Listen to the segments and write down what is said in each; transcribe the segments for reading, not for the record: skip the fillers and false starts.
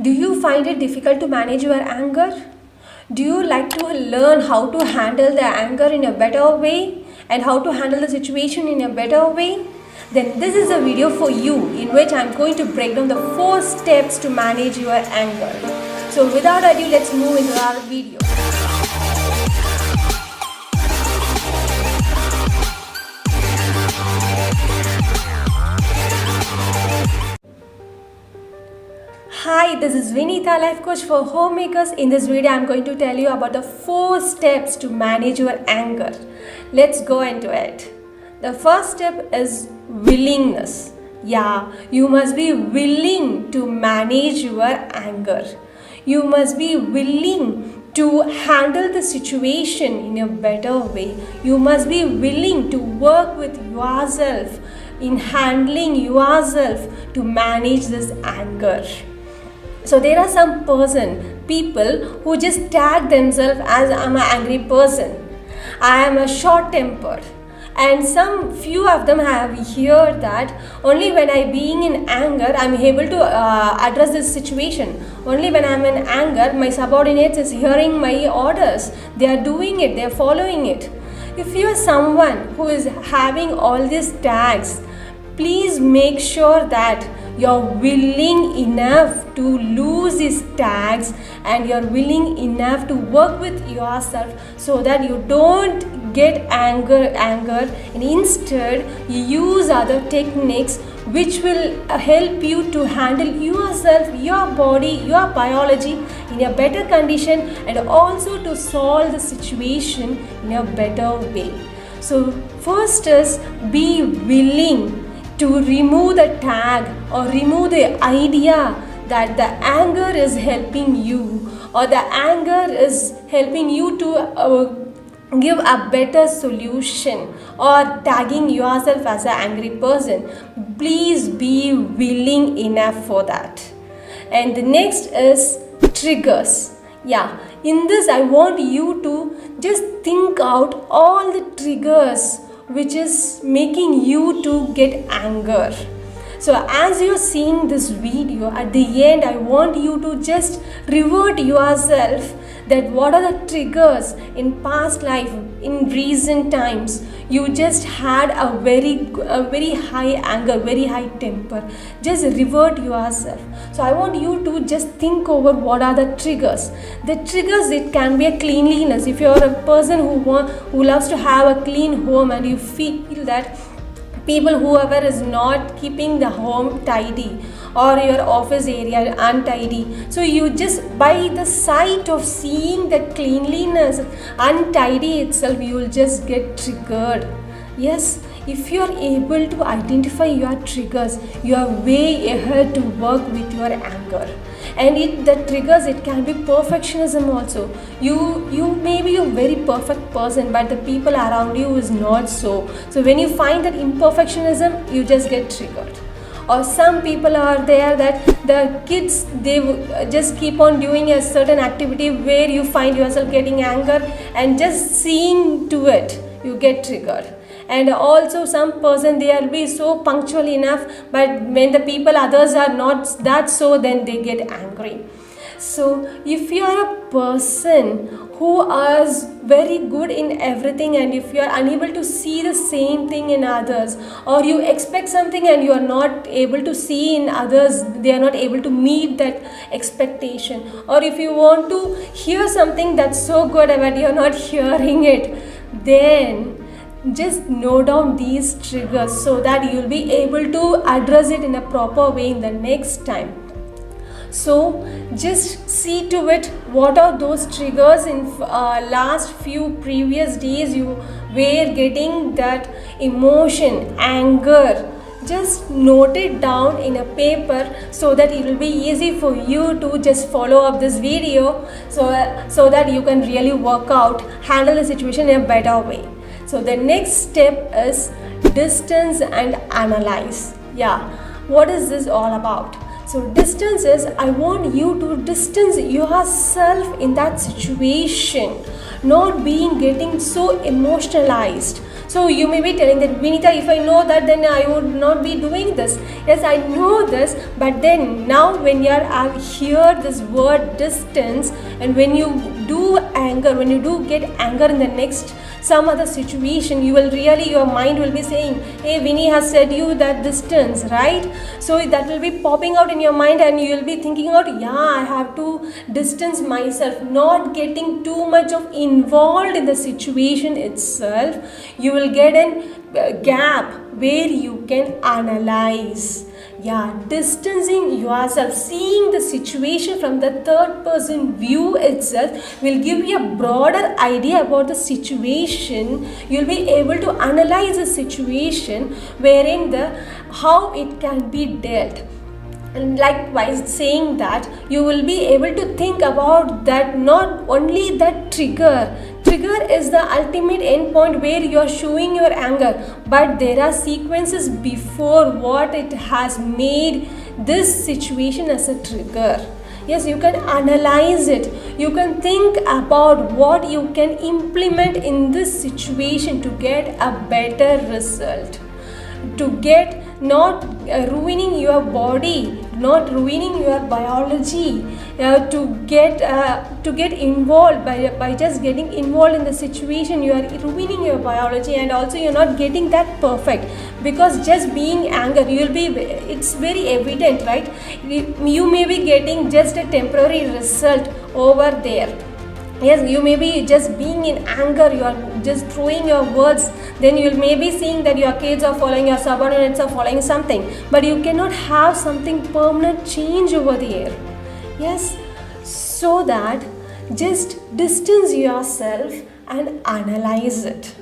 Do you find it difficult to manage your anger? Do you like to learn how to handle the anger in a better way and how to handle the situation in a better way? Then this is a video for you in which I am going to break down the 4 steps to manage your anger. So without ado, let's move into our video. Hi, this is Vinitha, life coach for homemakers. In this video, I am going to tell you about the 4 steps to manage your anger. Let's go into it. The first step is willingness. Yeah, you must be willing to manage your anger. You must be willing to handle the situation in a better way. You must be willing to work with yourself in handling yourself to manage this anger. So there are some people who just tag themselves as I'm an angry person. I am a short-tempered. And some few of them have heard that only when I being in anger, I'm able to address this situation. Only when I'm in anger, my subordinates is hearing my orders. They are doing it, they are following it. If you are someone who is having all these tags, please make sure that you're willing enough to lose these tags and you're willing enough to work with yourself so that you don't get anger and instead you use other techniques which will help you to handle yourself, your body, your biology in a better condition and also to solve the situation in a better way. So first is be willing to remove the tag or remove the idea that the anger is helping you or the anger is helping you to give a better solution or tagging yourself as an angry person. Please be willing enough for that. And the next is triggers. Yeah, in this I want you to just think out all the triggers which is making you to get anger. So as you're seeing this video, at the end I want you to just revert yourself that what are the triggers in past life, in recent times you just had a very high anger, very high temper. Just revert yourself. So I want you to just think over what are the triggers. The triggers, it can be a cleanliness. If you're a person who loves to have a clean home and you feel that whoever is not keeping the home tidy or your office area untidy, so you just by the sight of seeing that cleanliness untidy itself, you will just get triggered. Yes, if you are able to identify your triggers, you are way ahead to work with your anger. And the triggers, it can be perfectionism also. You may be a very perfect person, but the people around you is not so. So when you find that imperfectionism, you just get triggered. Or some people are there that the kids, they just keep on doing a certain activity where you find yourself getting anger and just seeing to it, you get triggered. And also some person, they will be so punctual enough, but when the others are not that so, then they get angry. So if you are a person who is very good in everything and if you are unable to see the same thing in others, or you expect something and you are not able to see in others, they are not able to meet that expectation, or if you want to hear something that's so good but you are not hearing it, then just note down these triggers so that you will be able to address it in a proper way in the next time. So just see to it what are those triggers in last few previous days you were getting that emotion, anger. Just note it down in a paper so that it will be easy for you to just follow up this video so that you can really work out, handle the situation in a better way. So the next step is distance and analyze. Yeah, what is this all about? So distance is, I want you to distance yourself in that situation, not being getting so emotionalized. So you may be telling that, Vinitha, if I know that, then I would not be doing this. Yes, I know this, but then now when you are hear this word distance, and when you do anger, when you do get anger in the next some other situation, you will really, your mind will be saying, hey, Vinny has said you that distance, right? So that will be popping out in your mind, and you will be thinking out, yeah, I have to distance myself, not getting too much of involved in the situation itself. You will get a gap where you can analyze. Yeah, distancing yourself, seeing the situation from the third person view itself will give you a broader idea about the situation. You'll be able to analyze the situation wherein how it can be dealt. And likewise, saying that, you will be able to think about that, not only that trigger is the ultimate end point where you are showing your anger, but there are sequences before what it has made this situation as a trigger. Yes, you can analyze it. You can think about what you can implement in this situation to get a better result, to get not ruining your body, not ruining your biology, to get involved by just getting involved in the situation. You are ruining your biology, and also you're not getting that perfect, because just being anger, it's very evident, right? You may be getting just a temporary result over there. Yes, you may be just being in anger, you are just throwing your words, then you may be seeing that your kids are following, your subordinates are following something, but you cannot have something permanent change over there. Yes, so that just distance yourself and analyze it.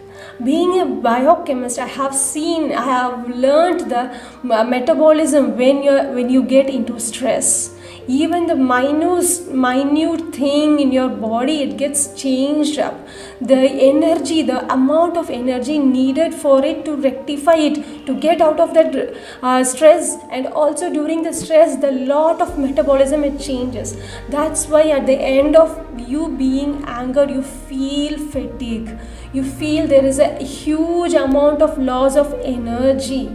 Being a biochemist, I have learned the metabolism when you get into stress. Even the minute thing in your body, it gets changed up. The amount of energy needed for it to rectify it, to get out of that stress, and also during the stress, the lot of metabolism, it changes. That's why at the end of you being angered, you feel fatigue. You feel there is a huge amount of loss of energy.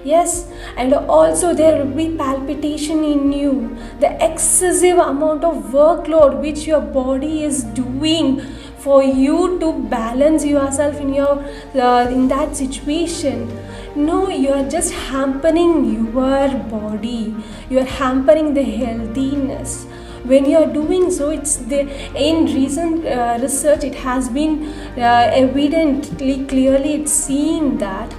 Yes, and also there will be palpitation in you, the excessive amount of workload which your body is doing for you to balance yourself in that situation. No, you are just hampering your body, you are hampering the healthiness. When you are doing so, in recent research, it has been evidently clearly it's seen that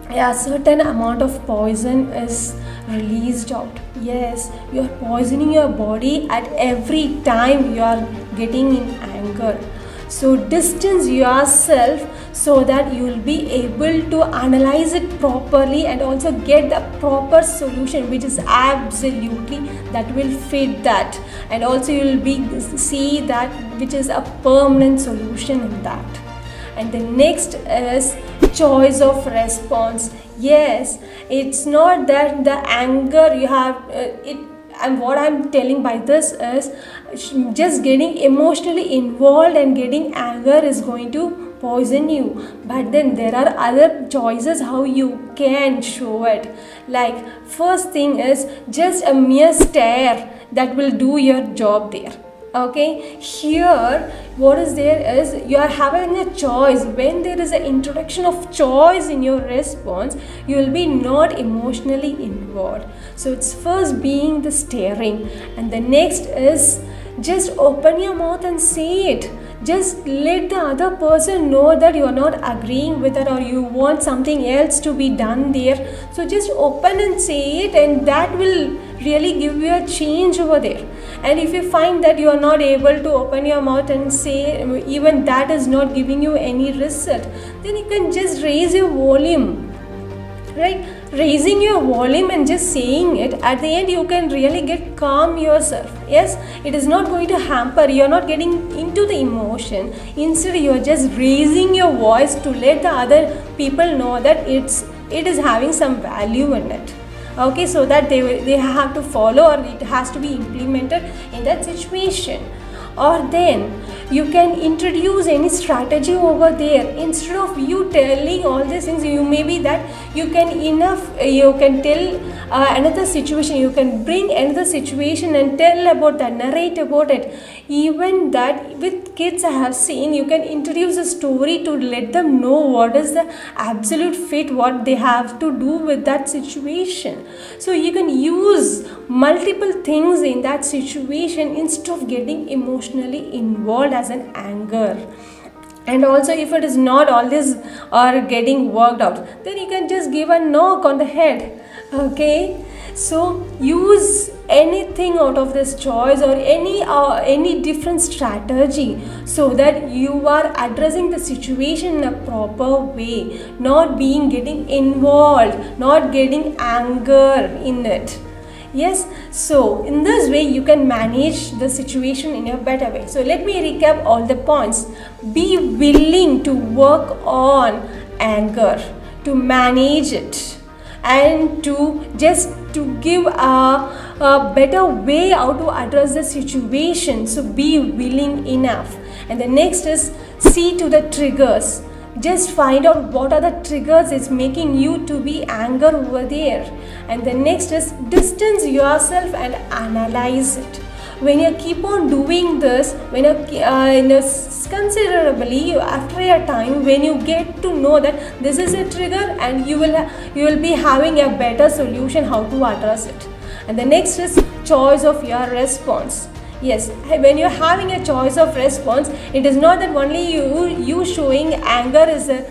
a certain amount of poison is released out. Yes, you are poisoning your body at every time you are getting in anger. So distance yourself so that you will be able to analyze it properly and also get the proper solution which is absolutely that will fit that, and also you will be see that which is a permanent solution in that. And the next is choice of response. Yes, it's not that the anger you have and what I'm telling by this is just getting emotionally involved and getting anger is going to poison you. But then there are other choices how you can show it. Like, first thing is just a mere stare that will do your job there. Okay, here what is there is you are having a choice. When there is an introduction of choice in your response, you will be not emotionally involved. So it's first being the staring, and the next is just open your mouth and say it. Just let the other person know that you are not agreeing with it or you want something else to be done there. So just open and say it, and that will really give you a change over there. And if you find that you are not able to open your mouth and say, even that is not giving you any result, then you can just raise your volume, right? Raising your volume and just saying it, at the end you can really get calm yourself. Yes, it is not going to hamper, you are not getting into the emotion. Instead, you are just raising your voice to let the other people know that it is having some value in it. okay, so that they have to follow, or it has to be implemented in that situation. Or then you can introduce any strategy over there. Instead of you telling all these things, you may be that you can tell another situation, you can bring another situation and tell about that, narrate about it. Even that with kids I have seen, you can introduce a story to let them know what is the absolute fit, what they have to do with that situation. So you can use multiple things in that situation instead of getting emotionally involved as an anger. And also, if it is not all this or getting worked out, then you can just give a knock on the head. Okay, so use anything out of this choice, or any different strategy, so that you are addressing the situation in a proper way, not getting involved, not getting anger in it. Yes, so in this way you can manage the situation in a better way. So let me recap all the points. Be willing to work on anger, to manage it, and to give a better way how to address the situation. So be willing enough. And the next is, see to the triggers. Just find out what are the triggers is making you to be anger over there. And the next is, distance yourself and analyze it. When you keep on doing this, when you considerably, after a time, when you get to know that this is a trigger, and you will be having a better solution how to address it. And the next is choice of your response. Yes, when you're having a choice of response, it is not that only you showing anger is a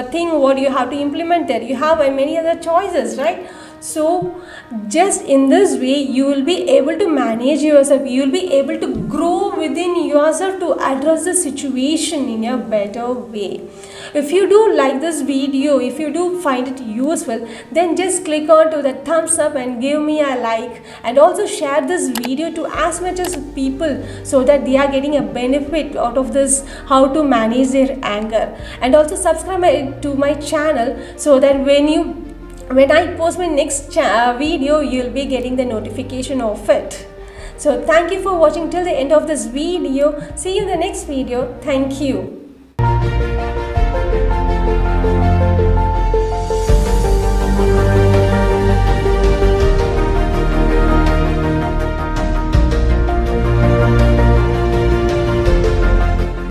thing what you have to implement there. You have many other choices, right? So just in this way you will be able to manage yourself, you will be able to grow within yourself to address the situation in a better way. If you do like this video, if you do find it useful, then just click on to the thumbs up and give me a like, and also share this video to as much as people, so that they are getting a benefit out of this, how to manage their anger. And also subscribe to my channel, so that when I post my next video, you will be getting the notification of it. So thank you for watching till the end of this video. See you in the next video. Thank you.